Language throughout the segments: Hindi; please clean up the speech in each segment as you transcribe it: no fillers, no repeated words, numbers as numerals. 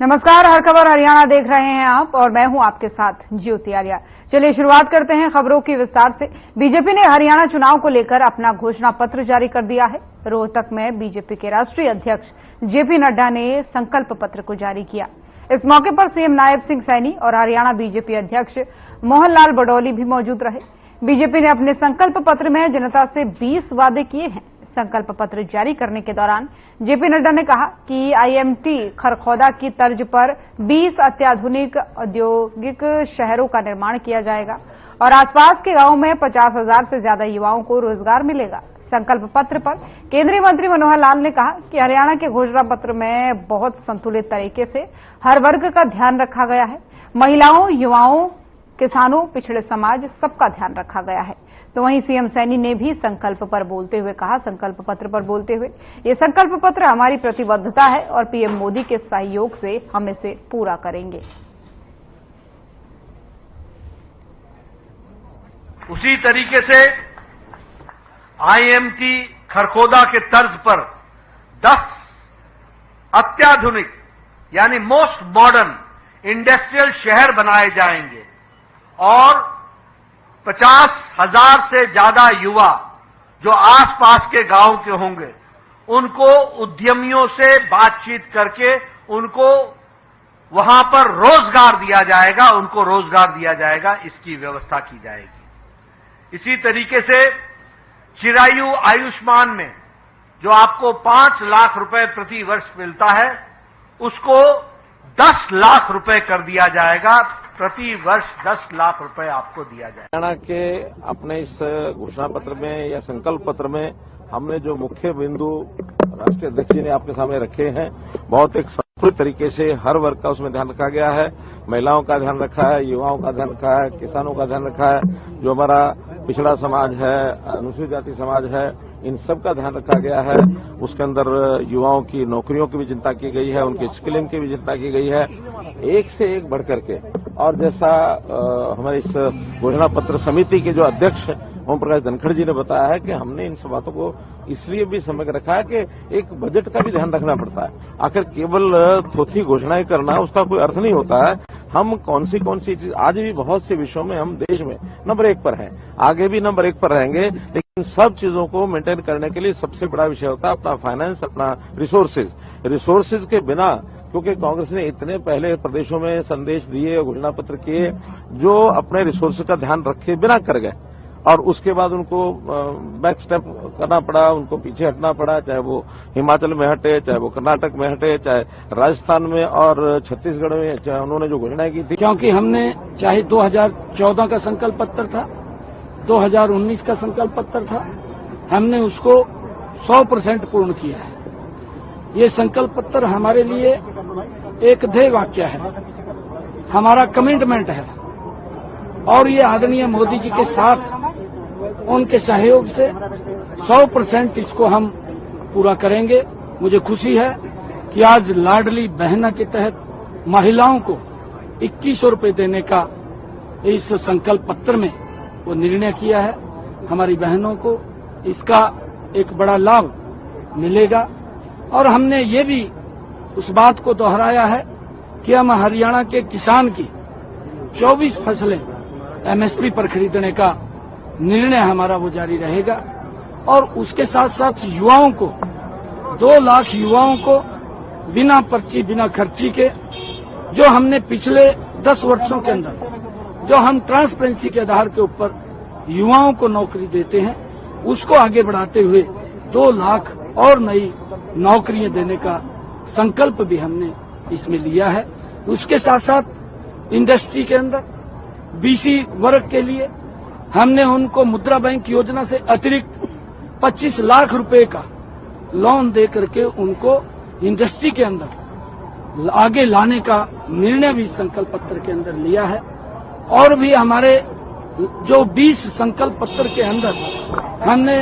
नमस्कार, हर खबर हरियाणा देख रहे हैं आप और मैं हूं आपके साथ ज्योति आर्या। चलिए शुरुआत करते हैं खबरों की विस्तार से। बीजेपी ने हरियाणा चुनाव को लेकर अपना घोषणा पत्र जारी कर दिया है। रोहतक में बीजेपी के राष्ट्रीय अध्यक्ष जेपी नड्डा ने संकल्प पत्र को जारी किया। इस मौके पर सीएम नायब सिंह सैनी और हरियाणा बीजेपी अध्यक्ष मोहन लाल बडौली भी मौजूद रहे। बीजेपी ने अपने संकल्प पत्र में जनता से 20 वादे किए हैं। संकल्प पत्र जारी करने के दौरान जेपी नड्डा ने कहा कि आईएमटी खरखौदा की तर्ज पर 20 अत्याधुनिक औद्योगिक शहरों का निर्माण किया जाएगा और आसपास के गांवों में 50,000 से ज्यादा युवाओं को रोजगार मिलेगा। संकल्प पत्र पर केंद्रीय मंत्री मनोहर लाल ने कहा कि हरियाणा के घोषणा पत्र में बहुत संतुलित तरीके से हर वर्ग का ध्यान रखा गया है। महिलाओं, युवाओं, किसानों, पिछड़े समाज सबका ध्यान रखा गया है। तो वहीं सीएम सैनी ने भी संकल्प पर बोलते हुए कहा, संकल्प पत्र पर बोलते हुए, ये संकल्प पत्र हमारी प्रतिबद्धता है और पीएम मोदी के सहयोग से हम इसे पूरा करेंगे। उसी तरीके से आईएमटी खरखौदा के तर्ज पर 10 अत्याधुनिक यानी मोस्ट मॉडर्न इंडस्ट्रियल शहर बनाए जाएंगे और 50,000 से ज्यादा युवा जो आसपास के गांव के होंगे उनको उद्यमियों से बातचीत करके उनको वहां पर रोजगार दिया जाएगा, उनको रोजगार दिया जाएगा, इसकी व्यवस्था की जाएगी। इसी तरीके से चिरायु आयुष्मान में जो आपको 5 लाख रुपए प्रति वर्ष मिलता है उसको 10 लाख रुपए कर दिया जाएगा। प्रति वर्ष 10 लाख रुपए आपको दिया जाए। हरियाणा के अपने इस घोषणा पत्र में या संकल्प पत्र में हमने जो मुख्य बिंदु राष्ट्रीय अध्यक्ष जी ने आपके सामने रखे हैं, बहुत एक संतुलित तरीके से हर वर्ग का उसमें ध्यान रखा गया है। महिलाओं का ध्यान रखा है, युवाओं का ध्यान रखा है, किसानों का ध्यान रखा है, जो हमारा पिछड़ा समाज है, अनुसूचित जाति समाज है, इन सब का ध्यान रखा गया है। उसके अंदर युवाओं की नौकरियों की भी चिंता की गई है, उनकी स्किलिंग की भी चिंता की गई है, एक से एक बढ़ करके। और जैसा हमारे इस घोषणा पत्र समिति के जो अध्यक्ष ओम प्रकाश धनखड़ जी ने बताया है कि हमने इन सब बातों को इसलिए भी समझ रखा है कि एक बजट का भी ध्यान रखना पड़ता है। आखिर केवल थोथी घोषणाएं करना उसका कोई अर्थ नहीं होता है। हम कौन सी चीज, आज भी बहुत से विषयों में हम देश में नंबर 1 पर हैं, आगे भी नंबर 1 पर रहेंगे, लेकिन सब चीजों को मेंटेन करने के लिए सबसे बड़ा विषय होता है अपना फाइनेंस, अपना रिसोर्सेज के बिना, क्योंकि कांग्रेस ने इतने पहले प्रदेशों में संदेश दिए, घोषणा पत्र किए, जो अपने रिसोर्सेज का ध्यान रखे बिना कर गए और उसके बाद उनको बैक स्टेप करना पड़ा, उनको पीछे हटना पड़ा, चाहे वो हिमाचल में हटे, चाहे वो कर्नाटक में हटे, चाहे राजस्थान में और छत्तीसगढ़ में, चाहे उन्होंने जो घोषणाएं की थी। क्योंकि हमने चाहे 2014 का संकल्प पत्र था, 2019 का संकल्प पत्र था, हमने उसको 100% पूर्ण किया है। ये संकल्प पत्र हमारे लिए एक ध्येय वाक्य है, हमारा कमिटमेंट है और ये आदरणीय मोदी जी के साथ उनके सहयोग से 100% इसको हम पूरा करेंगे। मुझे खुशी है कि आज लाडली बहना के तहत महिलाओं को 2100 रुपये देने का इस संकल्प पत्र में वो निर्णय किया है। हमारी बहनों को इसका एक बड़ा लाभ मिलेगा और हमने ये भी उस बात को दोहराया है कि हम हरियाणा के किसान की 24 फसलें एमएसपी पर खरीदने का निर्णय हमारा वो जारी रहेगा और उसके साथ साथ युवाओं को 2 लाख युवाओं को बिना पर्ची, बिना खर्ची के, जो हमने पिछले 10 वर्षों के अंदर जो हम ट्रांसपेरेंसी के आधार के ऊपर युवाओं को नौकरी देते हैं, उसको आगे बढ़ाते हुए 2 लाख और नई नौकरियां देने का संकल्प भी हमने इसमें लिया है। उसके साथ साथ इंडस्ट्री के अंदर बीसी वर्ग के लिए हमने उनको मुद्रा बैंक योजना से अतिरिक्त 25 लाख रुपए का लोन दे करके उनको इंडस्ट्री के अंदर आगे लाने का निर्णय भी संकल्प पत्र के अंदर लिया है। और भी हमारे जो 20 संकल्प पत्र के अंदर हमने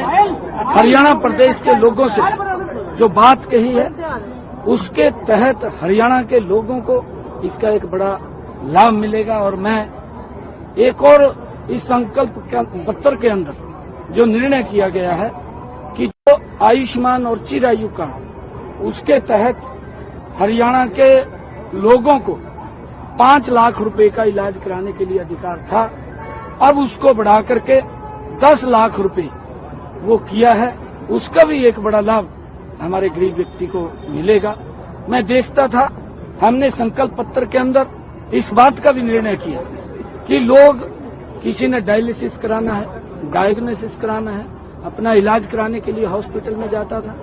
हरियाणा प्रदेश के लोगों से जो बात कही है, उसके तहत हरियाणा के लोगों को इसका एक बड़ा लाभ मिलेगा। और मैं एक और इस संकल्प पत्र के अंदर जो निर्णय किया गया है कि जो आयुष्मान और चिरायु कार्ड, उसके तहत हरियाणा के लोगों को 5 लाख रुपए का इलाज कराने के लिए अधिकार था। अब उसको बढ़ा करके 10 लाख रुपए वो किया है। उसका भी एक बड़ा लाभ हमारे गरीब व्यक्ति को मिलेगा। मैं देखता था, हमने संकल्प पत्र के अंदर इस बात का भी निर्णय किया कि लोग, किसी ने डायलिसिस कराना है, डायग्नोसिस कराना है, अपना इलाज कराने के लिए हॉस्पिटल में जाता था,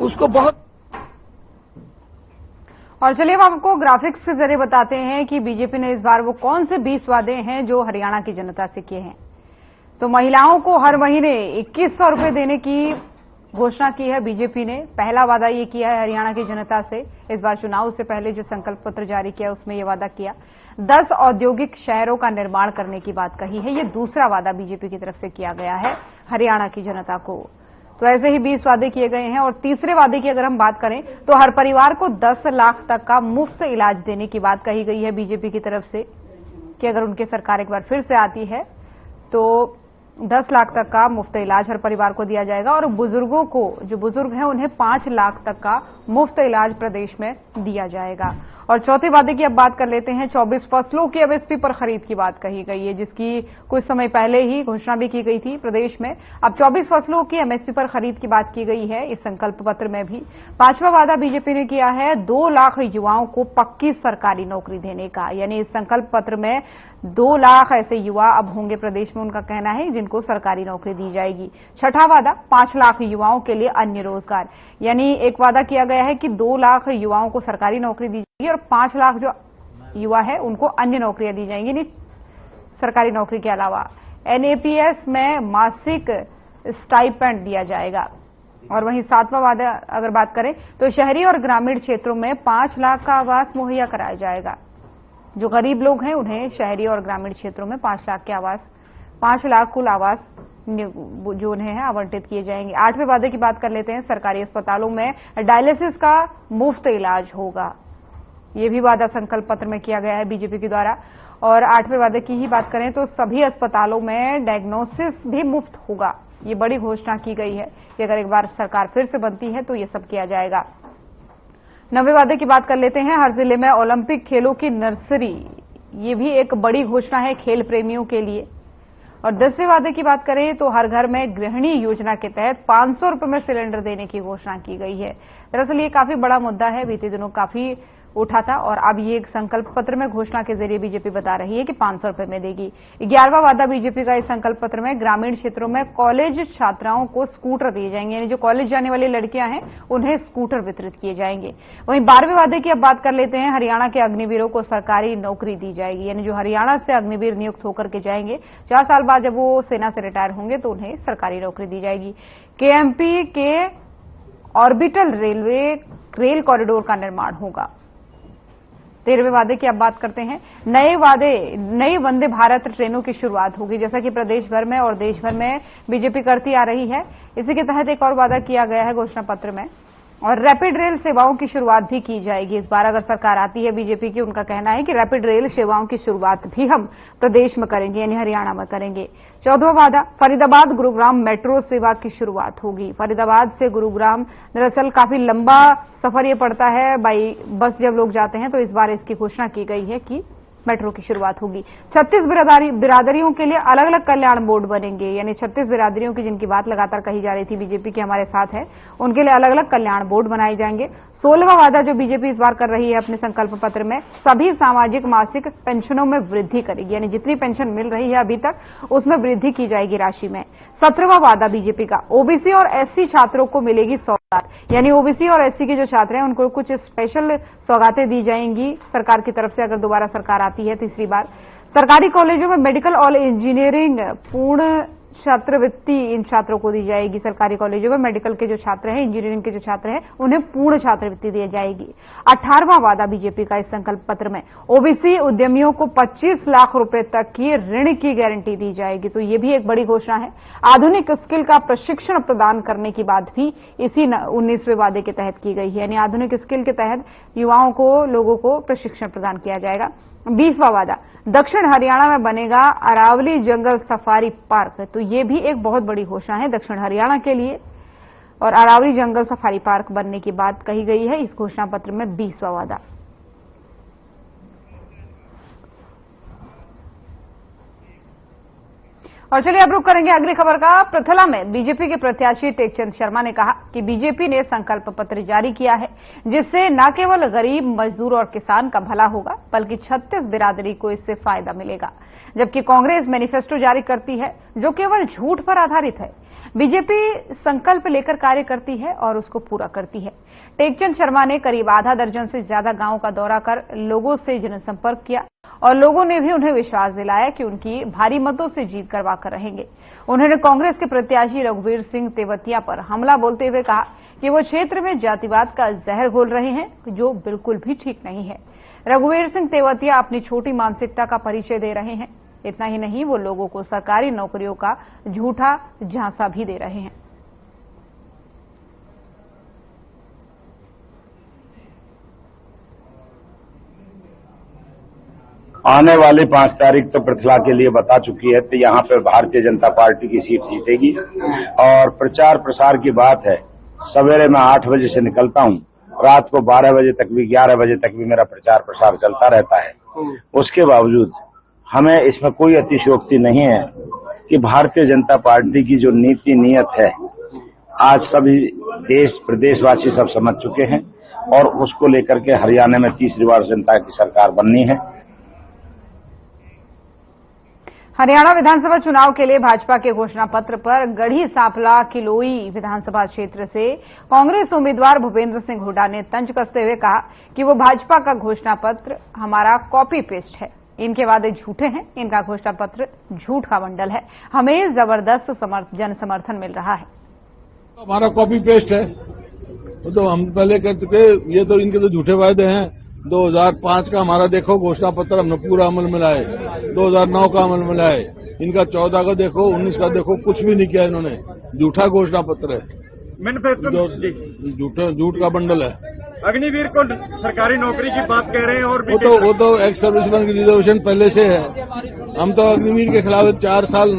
उसको बहुत। और चलिए हम आपको ग्राफिक्स के जरिए बताते हैं कि बीजेपी ने इस बार वो कौन से 20 वादे हैं जो हरियाणा की जनता से किए हैं। तो महिलाओं को हर महीने 2100 रुपए देने की घोषणा की है बीजेपी ने। पहला वादा ये किया है हरियाणा की जनता से। इस बार चुनाव से पहले जो संकल्प पत्र जारी किया उसमें ये वादा किया। 10 औद्योगिक शहरों का निर्माण करने की बात कही है। ये दूसरा वादा बीजेपी की तरफ से किया गया है हरियाणा की जनता को। तो ऐसे ही 20 वादे किए गए हैं। और तीसरे वादे की अगर हम बात करें तो हर परिवार को 10 लाख तक का मुफ्त इलाज देने की बात कही गई है बीजेपी की तरफ से कि अगर उनकी सरकार एक बार फिर से आती है तो 10 लाख तक का मुफ्त इलाज हर परिवार को दिया जाएगा। और बुजुर्गों को, जो बुजुर्ग हैं, उन्हें 5 लाख तक का मुफ्त इलाज प्रदेश में दिया जाएगा। और चौथे वादे की अब बात कर लेते हैं। 24 फसलों की एमएसपी पर खरीद की बात कही गई है, जिसकी कुछ समय पहले ही घोषणा भी की गई थी प्रदेश में। अब 24 फसलों की एमएसपी पर खरीद की बात की गई है इस संकल्प पत्र में भी। पांचवा वादा बीजेपी ने किया है 2 लाख युवाओं को पक्की सरकारी नौकरी देने का। यानी इस संकल्प पत्र में 2 लाख ऐसे युवा अब होंगे प्रदेश में, उनका कहना है, जिनको सरकारी नौकरी दी जाएगी। छठा वादा 5 लाख युवाओं के लिए अन्य रोजगार। यानी एक वादा किया गया है कि 2 लाख युवाओं को सरकारी नौकरी दी जाएगी और 5 लाख जो युवा है उनको अन्य नौकरियां दी जाएंगी, यानी सरकारी नौकरी के अलावा। एनएपीएस में मासिक स्टाइपेंड दिया जाएगा। और वहीं 7वां वादा अगर बात करें तो शहरी और ग्रामीण क्षेत्रों में 5 लाख का आवास मुहैया कराया जाएगा। जो गरीब लोग हैं उन्हें शहरी और ग्रामीण क्षेत्रों में 5 लाख के आवास, 5 लाख कुल आवास जो उन्हें है आवंटित किए जाएंगे। 8वें वादे की बात कर लेते हैं। सरकारी अस्पतालों में डायलिसिस का मुफ्त इलाज होगा। ये भी वादा संकल्प पत्र में किया गया है बीजेपी के द्वारा। और 8वें वादे की ही बात करें तो सभी अस्पतालों में डायग्नोसिस भी मुफ्त होगा। ये बड़ी घोषणा की गई है कि अगर एक बार सरकार फिर से बनती है तो ये सब किया जाएगा। 9वें वादे की बात कर लेते हैं। हर जिले में ओलंपिक खेलों की नर्सरी, ये भी एक बड़ी घोषणा है खेल प्रेमियों के लिए। और 10वें वादे की बात करें तो हर घर में गृहिणी योजना के तहत 500 रुपए में सिलेंडर देने की घोषणा की गई है। दरअसल ये काफी बड़ा मुद्दा है, बीते दिनों काफी उठा था और अब ये एक संकल्प पत्र में घोषणा के जरिए बीजेपी बता रही है कि 500 रुपए में देगी। 11वां वादा बीजेपी का इस संकल्प पत्र में ग्रामीण क्षेत्रों में कॉलेज छात्राओं को स्कूटर दिए जाएंगे। यानी जो कॉलेज जाने वाली लड़कियां हैं उन्हें स्कूटर वितरित किए जाएंगे। वहीं 12वें वादे की अब बात कर लेते हैं। हरियाणा के अग्निवीरों को सरकारी नौकरी दी जाएगी। यानी जो हरियाणा से अग्निवीर नियुक्त होकर के जाएंगे, 4 साल बाद जब वो सेना से रिटायर होंगे तो उन्हें सरकारी नौकरी दी जाएगी। केएमपी के ऑर्बिटल रेल कॉरिडोर का निर्माण होगा। 13वें वादे की अब बात करते हैं। नई वंदे भारत ट्रेनों की शुरुआत होगी, जैसा कि प्रदेश भर में और देश भर में बीजेपी करती आ रही है। इसी के तहत एक और वादा किया गया है घोषणा पत्र में। और रैपिड रेल सेवाओं की शुरुआत भी की जाएगी। इस बार अगर सरकार आती है बीजेपी की, उनका कहना है कि रैपिड रेल सेवाओं की शुरुआत भी हम प्रदेश में करेंगे, यानी हरियाणा में करेंगे। 14वां वादा फरीदाबाद गुरुग्राम मेट्रो सेवा की शुरुआत होगी। फरीदाबाद से गुरुग्राम दरअसल काफी लंबा सफर ये पड़ता है, बाई बस जब लोग जाते हैं, तो इस बार इसकी घोषणा की गई है कि मेट्रो की शुरुआत होगी। 36 बिरादरियों के लिए अलग अलग कल्याण बोर्ड बनेंगे। यानी 36 बिरादरियों की जिनकी बात लगातार कही जा रही थी बीजेपी के हमारे साथ है, उनके लिए अलग अलग कल्याण बोर्ड बनाए जाएंगे। 16वां वादा जो बीजेपी इस बार कर रही है अपने संकल्प पत्र में, सभी सामाजिक मासिक पेंशनों में वृद्धि करेगी। यानी जितनी पेंशन मिल रही है अभी तक उसमें वृद्धि की जाएगी राशि में। 17वां वादा बीजेपी का, ओबीसी और एससी छात्रों को मिलेगी सौगात। यानी ओबीसी और एससी के जो छात्र हैं उनको कुछ स्पेशल सौगातें दी जाएंगी सरकार की तरफ से, अगर दोबारा सरकार आती है तीसरी बार। सरकारी कॉलेजों में मेडिकल और इंजीनियरिंग पूर्ण छात्रवृत्ति इन छात्रों को दी जाएगी। सरकारी कॉलेजों में मेडिकल के जो छात्र हैं, इंजीनियरिंग के जो छात्र हैं, उन्हें पूर्ण छात्रवृत्ति दी जाएगी। 18वां वादा बीजेपी का इस संकल्प पत्र में, ओबीसी उद्यमियों को 25 लाख रुपए तक की ऋण की गारंटी दी जाएगी। तो ये भी एक बड़ी घोषणा है। आधुनिक स्किल का प्रशिक्षण प्रदान करने की बात भी इसी 19वें वादे के तहत की गई है। यानी आधुनिक स्किल के तहत युवाओं को, लोगों को प्रशिक्षण प्रदान किया जाएगा। 20वां वादा, दक्षिण हरियाणा में बनेगा अरावली जंगल सफारी पार्क। तो ये भी एक बहुत बड़ी घोषणा है दक्षिण हरियाणा के लिए, और अरावली जंगल सफारी पार्क बनने की बात कही गई है इस घोषणा पत्र में। 20वां वादा और चलिए अब रुक करेंगे अगली खबर का। पृथला में बीजेपी के प्रत्याशी टेकचंद शर्मा ने कहा कि बीजेपी ने संकल्प पत्र जारी किया है जिससे न केवल गरीब, मजदूर और किसान का भला होगा बल्कि 36 बिरादरी को इससे फायदा मिलेगा। जबकि कांग्रेस मैनिफेस्टो जारी करती है जो केवल झूठ पर आधारित है। बीजेपी संकल्प लेकर कार्य करती है और उसको पूरा करती है। टेकचंद शर्मा ने करीब आधा दर्जन से ज्यादा गांवों का दौरा कर लोगों से जनसंपर्क किया और लोगों ने भी उन्हें विश्वास दिलाया कि उनकी भारी मतों से जीत करवा कर रहेंगे। उन्होंने कांग्रेस के प्रत्याशी रघुवीर सिंह तेवतिया पर हमला बोलते हुए कहा कि वो क्षेत्र में जातिवाद का जहर घोल रहे हैं जो बिल्कुल भी ठीक नहीं है। रघुवीर सिंह तेवतिया अपनी छोटी मानसिकता का परिचय दे रहे हैं। इतना ही नहीं, वो लोगों को सरकारी नौकरियों का झूठा झांसा भी दे रहे हैं। आने वाली 5 तारीख तो पृथला के लिए बता चुकी है, तो यहाँ पर भारतीय जनता पार्टी की सीट जीतेगी। और प्रचार प्रसार की बात है, सवेरे मैं 8 बजे से निकलता हूँ, रात को 12 बजे तक भी, 11 बजे तक भी मेरा प्रचार प्रसार चलता रहता है। उसके बावजूद हमें इसमें कोई अतिशयोक्ति नहीं है कि भारतीय जनता पार्टी की जो नीति नीयत है आज सभी देश प्रदेशवासी सब समझ चुके हैं और उसको लेकर के हरियाणा में तीसरी बार जनता की सरकार बननी है। हरियाणा विधानसभा चुनाव के लिए भाजपा के घोषणा पत्र पर गढ़ी सांपला किलोई विधानसभा क्षेत्र से कांग्रेस उम्मीदवार भूपेंद्र सिंह हुड्डा ने तंज कसते हुए कहा कि वो भाजपा का घोषणा पत्र हमारा कॉपी पेस्ट है। इनके वादे झूठे हैं, इनका घोषणा पत्र झूठ का बंडल है। हमें जबरदस्त जन समर्थन मिल रहा है। हमारा कॉपी पेस्ट है, तो हम पहले कह चुके, ये तो इनके तो झूठे वायदे हैं। 2005 का हमारा देखो घोषणा पत्र, हमने पूरा अमल में लाए। 2009 का अमल में लाए। इनका 14 का देखो, 19 का देखो, कुछ भी नहीं किया इन्होंने। झूठा घोषणा पत्र है, झूठ का बंडल है। अग्निवीर को सरकारी नौकरी की बात कह रहे हैं और वो तो एक्स सर्विसमैन की रिजर्वेशन पहले से है। हम तो अग्निवीर के खिलाफ 4 साल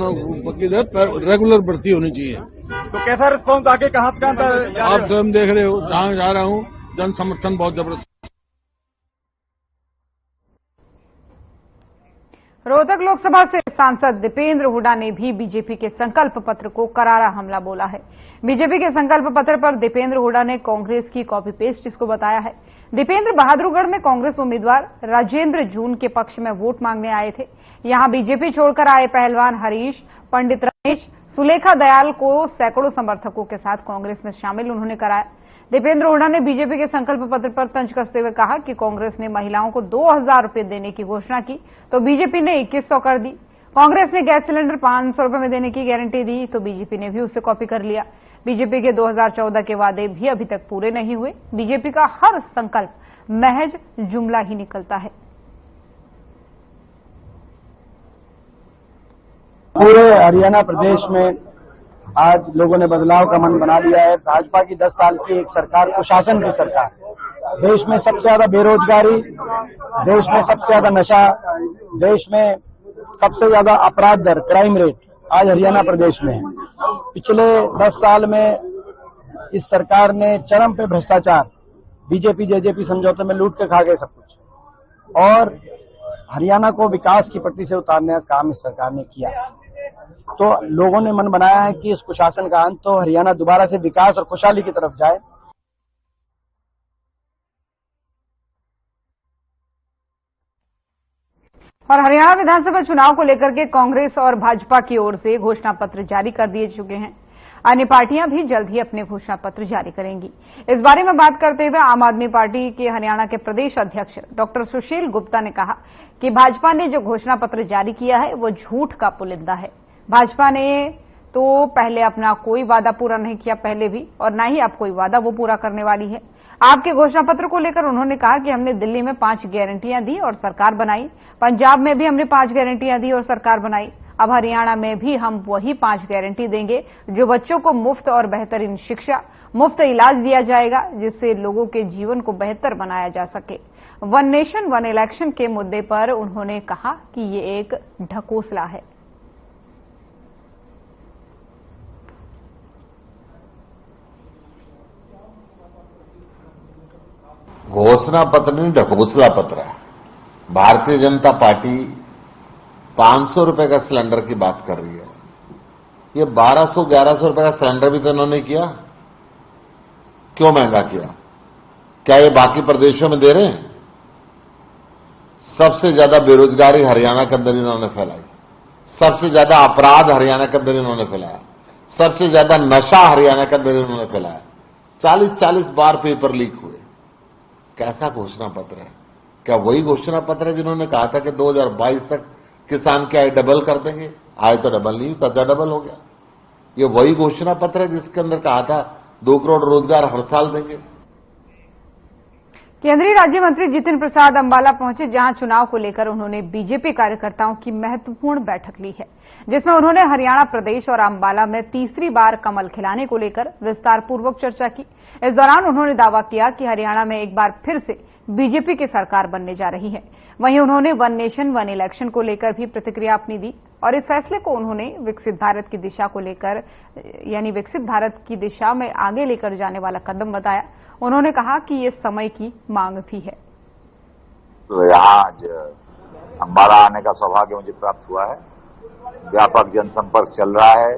रेगुलर भर्ती होनी चाहिए। तो कैसा रिस्पॉन्स आगे कहाँ आप स्वयं देख रहे हो, जहाँ जा रहा हूँ जन समर्थन बहुत जबरदस्त। रोहतक लोकसभा से सांसद दीपेंद्र हुड्डा ने भी बीजेपी के संकल्प पत्र को करारा हमला बोला है। बीजेपी के संकल्प पत्र पर दीपेंद्र हुड्डा ने कांग्रेस की कॉपी पेस्ट इसको बताया है। दीपेंद्र बहादुरगढ़ में कांग्रेस उम्मीदवार राजेंद्र जून के पक्ष में वोट मांगने आए थे। यहां बीजेपी छोड़कर आए पहलवान हरीश, पंडित रमेश, सुलेखा दयाल को सैकड़ों समर्थकों के साथ कांग्रेस में शामिल उन्होंने कराया। दीपेंद्र हुड्डा ने बीजेपी के संकल्प पत्र पर तंज कसते हुए कहा कि कांग्रेस ने महिलाओं को 2000 रुपए देने की घोषणा की तो बीजेपी ने 2100 कर दी। कांग्रेस ने गैस सिलेंडर 500 रुपए में देने की गारंटी दी तो बीजेपी ने भी उसे कॉपी कर लिया। बीजेपी के 2014 के वादे भी अभी तक पूरे नहीं हुए। बीजेपी का हर संकल्प महज जुमला ही निकलता है। पूरे हरियाणा प्रदेश में आज लोगों ने बदलाव का मन बना लिया है। भाजपा की 10 साल की एक सरकार, कुशासन की सरकार, देश में सबसे ज्यादा बेरोजगारी, देश में सबसे ज्यादा नशा, देश में सबसे ज्यादा अपराध दर, क्राइम रेट आज हरियाणा प्रदेश में है। पिछले 10 साल में इस सरकार ने चरम पे भ्रष्टाचार, बीजेपी जेजेपी समझौते में लूट के खा गए सब कुछ, और हरियाणा को विकास की पटरी से उतारने का काम इस सरकार ने किया। तो लोगों ने मन बनाया है कि इस कुशासन का अंत तो हरियाणा दोबारा से विकास और खुशहाली की तरफ जाए। और हरियाणा विधानसभा चुनाव को लेकर के कांग्रेस और भाजपा की ओर से घोषणा पत्र जारी कर दिए चुके हैं। अन्य पार्टियां भी जल्द ही अपने घोषणा पत्र जारी करेंगी। इस बारे में बात करते हुए आम आदमी पार्टी के हरियाणा के प्रदेश अध्यक्ष डॉक्टर सुशील गुप्ता ने कहा कि भाजपा ने जो घोषणा पत्र जारी किया है वो झूठ का पुलिंदा है। भाजपा ने तो पहले अपना कोई वादा पूरा नहीं किया पहले भी, और न ही अब कोई वादा वो पूरा करने वाली है। आपके घोषणा पत्र को लेकर उन्होंने कहा कि हमने दिल्ली में 5 गारंटियां दी और सरकार बनाई, पंजाब में भी हमने 5 गारंटियां दी और सरकार बनाई, अब हरियाणा में भी हम वही 5 गारंटी देंगे जो बच्चों को मुफ्त और बेहतरीन शिक्षा, मुफ्त इलाज दिया जाएगा जिससे लोगों के जीवन को बेहतर बनाया जा सके। वन नेशन वन इलेक्शन के मुद्दे पर उन्होंने कहा कि ये एक ढकोसला है। घोषणा पत्र नहीं, ढकोसला पत्र है। भारतीय जनता पार्टी 500 रुपए का सिलेंडर की बात कर रही है। ये 1200-1100 रुपए का सिलेंडर भी तो इन्होंने किया। क्यों महंगा किया? क्या ये बाकी प्रदेशों में दे रहे हैं? सबसे ज्यादा बेरोजगारी हरियाणा के अंदर इन्होंने फैलाई, सबसे ज्यादा अपराध हरियाणा के अंदर इन्होंने फैलाया, सबसे ज्यादा नशा हरियाणा के अंदर इन्होंने फैलाया। 40-40 बार पेपर लीक हुए। कैसा घोषणा पत्र है? क्या वही घोषणा पत्र है जिन्होंने कहा था कि 2022 तक किसान की आय डबल कर देंगे? आय तो डबल नहीं, कर्जा डबल हो गया। ये वही घोषणा पत्र है जिसके अंदर कहा था 2 करोड़ रोजगार हर साल देंगे। केंद्रीय राज्य मंत्री जितिन प्रसाद अंबाला पहुंचे, जहां चुनाव को लेकर उन्होंने बीजेपी कार्यकर्ताओं की महत्वपूर्ण बैठक ली है, जिसमें उन्होंने हरियाणा प्रदेश और अंबाला में तीसरी बार कमल खिलाने को लेकर विस्तारपूर्वक चर्चा की। इस दौरान उन्होंने दावा किया कि हरियाणा में एक बार फिर से बीजेपी की सरकार बनने जा रही है। वहीं उन्होंने वन नेशन वन इलेक्शन को लेकर भी प्रतिक्रिया अपनी दी और इस फैसले को उन्होंने विकसित भारत की दिशा को लेकर, यानी विकसित भारत की दिशा में आगे लेकर जाने वाला कदम बताया। उन्होंने कहा कि ये समय की मांग भी है। तो यहाँ आज अंबाला आने का सौभाग्य मुझे प्राप्त हुआ है। व्यापक जनसंपर्क चल रहा है,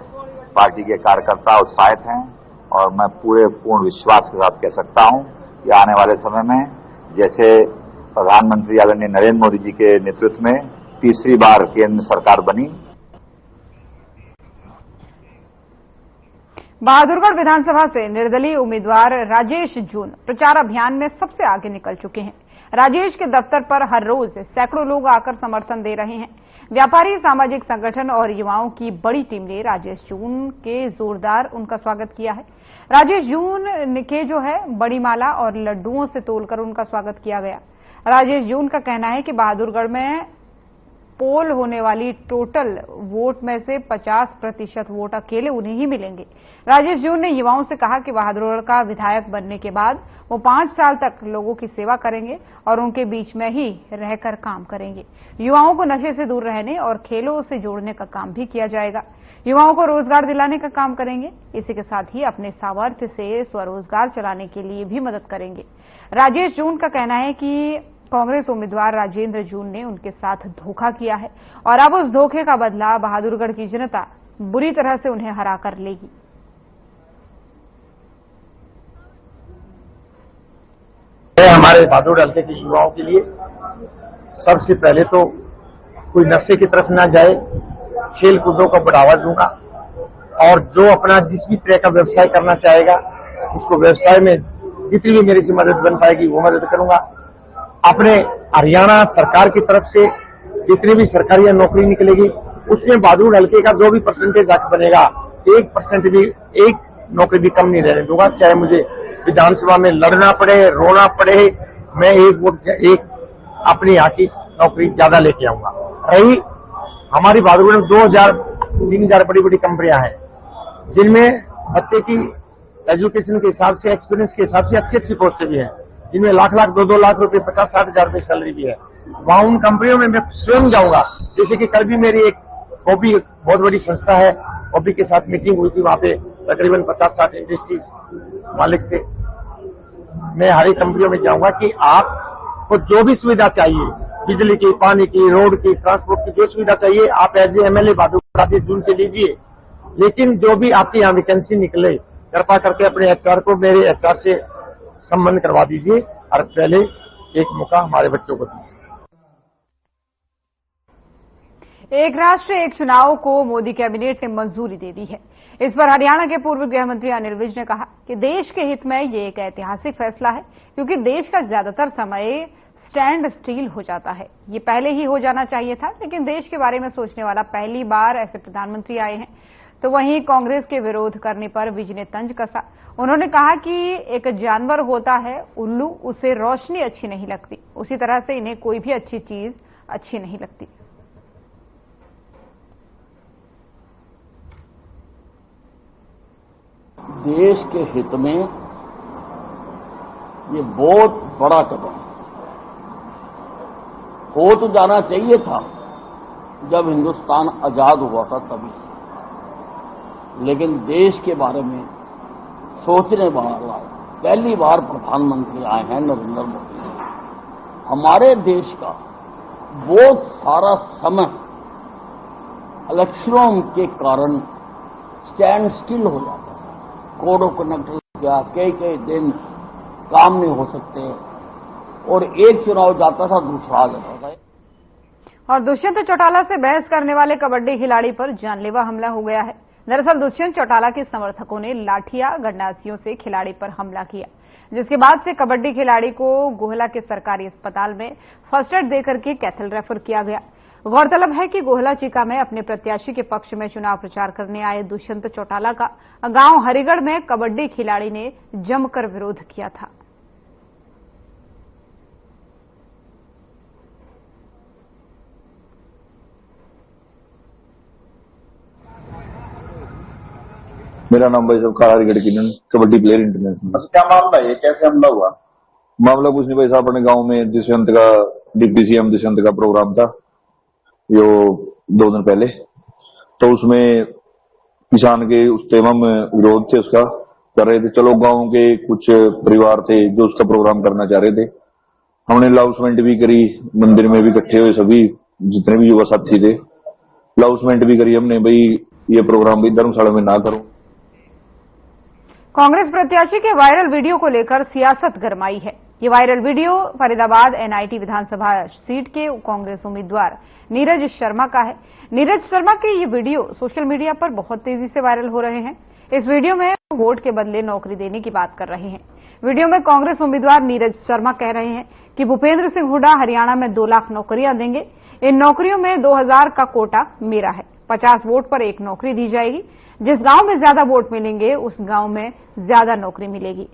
पार्टी के कार्यकर्ता उत्साहित हैं और मैं पूर्ण विश्वास के साथ कह सकता हूं कि आने वाले समय में जैसे प्रधानमंत्री आदरणीय नरेंद्र मोदी जी के नेतृत्व में तीसरी बार केंद्र सरकार बनी। बहादुरगढ़ विधानसभा से निर्दलीय उम्मीदवार राजेश जून प्रचार अभियान में सबसे आगे निकल चुके हैं। राजेश के दफ्तर पर हर रोज सैकड़ों लोग आकर समर्थन दे रहे हैं। व्यापारी, सामाजिक संगठन और युवाओं की बड़ी टीम ने राजेश जून के जोरदार उनका स्वागत किया है। राजेश जून के जो है बड़ी माला और लड्डुओं से तोलकर उनका स्वागत किया गया। राजेश जून का कहना है कि बहादुरगढ़ में पोल होने वाली टोटल वोट में से 50% वोट अकेले उन्हें ही मिलेंगे। राजेश जून ने युवाओं से कहा कि बहादुरगढ़ का विधायक बनने के बाद वो 5 साल तक लोगों की सेवा करेंगे और उनके बीच में ही रहकर काम करेंगे। युवाओं को नशे से दूर रहने और खेलों से जोड़ने का काम भी किया जाएगा। युवाओं को रोजगार दिलाने का काम करेंगे। इसी के साथ ही अपने सामर्थ्य से स्वरोजगार चलाने के लिए भी मदद करेंगे। राजेश जून का कहना है कि कांग्रेस उम्मीदवार राजेंद्र जून ने उनके साथ धोखा किया है और अब उस धोखे का बदला बहादुरगढ़ की जनता बुरी तरह से उन्हें हराकर लेगी। हमारे बहादुर हल्के के युवाओं के लिए सबसे पहले तो कोई नशे की तरफ ना जाए, खेल कूदों को बढ़ावा दूंगा और जो अपना जिस भी तरह का व्यवसाय करना चाहेगा उसको व्यवसाय में जितनी भी मेरे से मदद बन पाएगी वो मदद करूंगा। अपने हरियाणा सरकार की तरफ से जितनी भी सरकारी नौकरी निकलेगी उसमें बहादुर हल्के का जो भी परसेंटेज हक बनेगा 1% भी, एक नौकरी भी कम नहीं रहने दूंगा। चाहे मुझे विधानसभा में लड़ना पड़े, रोना पड़े, मैं एक अपनी यहाँ की नौकरी ज्यादा लेके आऊंगा। रही हमारी बहादुरगढ़ में 2000-3000 बड़ी बड़ी कंपनियां हैं जिनमें बच्चे की एजुकेशन के हिसाब से, एक्सपीरियंस के हिसाब से अच्छी अच्छी पोस्टें भी हैं, जिनमें लाख 2-2 लाख रुपए, 50-60 हजार रुपए सैलरी भी है। वहां उन कंपनियों में मैं स्वयं जाऊंगा। जैसे कि कल भी मेरी एक हॉबी बहुत बड़ी संस्था है, हॉबी के साथ मीटिंग हुई थी, वहां पे तकरीबन 50-60 इंडस्ट्रीज मालिक थे। मैं हर एक कंपनियों में जाऊंगा कि आपको जो भी सुविधा चाहिए, बिजली की, पानी की, रोड की, ट्रांसपोर्ट की, जो सुविधा चाहिए आप एज ए एमएलए बहादुर राजेश जून से लीजिए। लेकिन जो भी आपकी यहाँ वैकेंसी निकले, कृपा करके अपने एचआर को मेरे एचआर से संबंध करवा दीजिए और पहले एक मौका हमारे बच्चों को दीजिए। एक राष्ट्र एक चुनाव को मोदी कैबिनेट ने मंजूरी दे दी है। इस पर हरियाणा के पूर्व गृह मंत्री अनिल विज ने कहा कि देश के हित में ये एक ऐतिहासिक फैसला है, क्योंकि देश का ज्यादातर समय स्टैंड स्टील हो जाता है। ये पहले ही हो जाना चाहिए था, लेकिन देश के बारे में सोचने वाला पहली बार ऐसे प्रधानमंत्री आए हैं। तो वहीं कांग्रेस के विरोध करने पर विज ने तंज कसा। उन्होंने कहा कि एक जानवर होता है उल्लू, उसे रोशनी अच्छी नहीं लगती, उसी तरह से इन्हें कोई भी अच्छी चीज अच्छी नहीं लगती। देश के हित में ये बहुत बड़ा कदम हो तो जाना चाहिए था जब हिंदुस्तान आजाद हुआ था तभी से, लेकिन देश के बारे में सोचने वाला पहली बार प्रधानमंत्री आए हैं नरेंद्र मोदी। हमारे देश का बहुत सारा समय इलेक्शनों के कारण स्टैंड स्टिल हो जाता है। कोड ऑफ कंडक्ट क्या कई दिन काम नहीं हो सकते और एक चुनाव जाता था दूसरा आ जाता था। और दुष्यंत चौटाला से बहस करने वाले कबड्डी खिलाड़ी पर जानलेवा हमला हो गया है। दरअसल दुष्यंत चौटाला के समर्थकों ने लाठियां गंडासियों से खिलाड़ी पर हमला किया, जिसके बाद से कबड्डी खिलाड़ी को गोहला के सरकारी अस्पताल में फर्स्ट एड देकर के कैथल रेफर किया गया। गौरतलब है कि गोहला चीका में अपने प्रत्याशी के पक्ष में चुनाव प्रचार करने आए दुष्यंत चौटाला का गांव हरिगढ़ में कबड्डी खिलाड़ी ने जमकर विरोध किया था। मेरा नाम भाई साहब काला हरिगढ़ किन्नन, कबड्डी प्लेयर इंटरनेशनल। क्या मामला है, कैसे हमला हुआ? मामला कुछ नहीं भाई साहब, अपने गांव में दुष्यंत का डिप्टी सीएम दुष्यंत का प्रोग्राम था जो 2 दिन पहले, तो उसमें किसान के उस तेमम विरोध थे उसका कर रहे थे। चलो गांव के कुछ परिवार थे जो उसका प्रोग्राम करना चाह रहे थे, हमने अनाउंसमेंट भी करी, मंदिर में भी इकट्ठे हुए सभी जितने भी युवा साथी थे, अनाउंसमेंट भी करी हमने, भाई ये प्रोग्राम भी धर्मशाला में ना करो। कांग्रेस प्रत्याशी के वायरल वीडियो को लेकर सियासत गरमाई है। ये वायरल वीडियो फरीदाबाद एनआईटी विधानसभा सीट के कांग्रेस उम्मीदवार नीरज शर्मा का है। नीरज शर्मा के ये वीडियो सोशल मीडिया पर बहुत तेजी से वायरल हो रहे हैं। इस वीडियो में वोट के बदले नौकरी देने की बात कर रहे हैं। वीडियो में कांग्रेस उम्मीदवार नीरज शर्मा कह रहे हैं कि भूपेंद्र सिंह हुड्डा हरियाणा में 2 लाख नौकरियां देंगे। इन नौकरियों में 2000 का कोटा मेरा है। 50 वोट पर 1 नौकरी दी जाएगी। जिस गांव में ज्यादा वोट मिलेंगे उस गांव में ज्यादा नौकरी मिलेगी।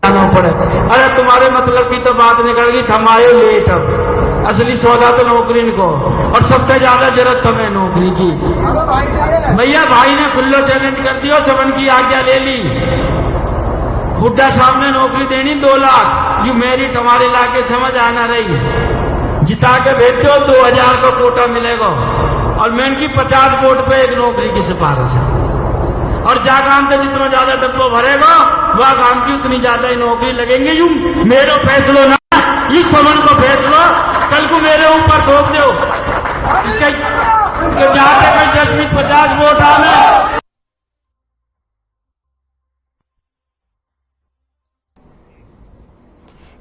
पड़े अरे तुम्हारे मतलब की तो बात निकल गई, हम आए लेट, अब असली सौदा तो नौकरी को, और सबसे ज्यादा जरूरत हमें नौकरी की। भैया भाई ने खुल्लो चैलेंज कर दिया, सबन की आज्ञा ले ली, हुड्डा साहब ने नौकरी देनी 2 लाख, यू मेरिट हमारे इलाके समझ आना रही, जिता के भेजो 2000 का कोटा मिलेगा, और मैं इनकी 50 वोट पे 1 नौकरी की सिफारिश है। और जा काम पे जितना ज्यादा डब्बो भरेगा वह काम की उतनी ज्यादा ही नौकरी लगेंगे। यूं मेरे फैसलो ना, यू समन को फैसलो कल को मेरे ऊपर थोप दो, जाके कल 10-20-50 वोट आने।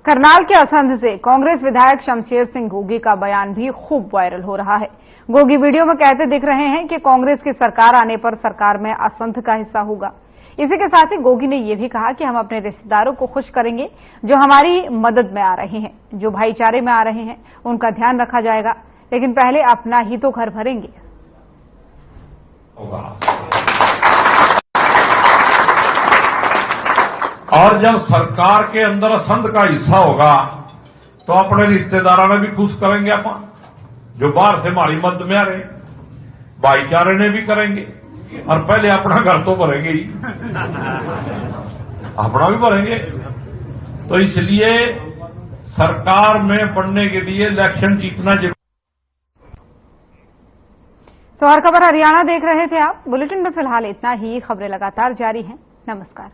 करनाल के असंध से कांग्रेस विधायक शमशेर सिंह गोगी का बयान भी खूब वायरल हो रहा है। गोगी वीडियो में कहते दिख रहे हैं कि कांग्रेस की सरकार आने पर सरकार में असंध का हिस्सा होगा। इसी के साथ ही गोगी ने यह भी कहा कि हम अपने रिश्तेदारों को खुश करेंगे जो हमारी मदद में आ रहे हैं, जो भाईचारे में आ रहे हैं, उनका ध्यान रखा जाएगा, लेकिन पहले अपना ही तो घर भरेंगे। और जब सरकार के अंदर असंध का हिस्सा होगा तो अपने रिश्तेदारों ने भी खुश करेंगे, अपन जो बाहर से हमारी मदद में आ रहे, भाईचारे ने भी करेंगे, और पहले अपना घर तो भरेंगे ही, अपना भी भरेंगे। तो इसलिए सरकार में बढ़ने के लिए इलेक्शन जीतना जरूरी। तो और खबर हरियाणा देख रहे थे आप। बुलेटिन में फिलहाल इतना ही। खबरें लगातार जारी हैं। नमस्कार।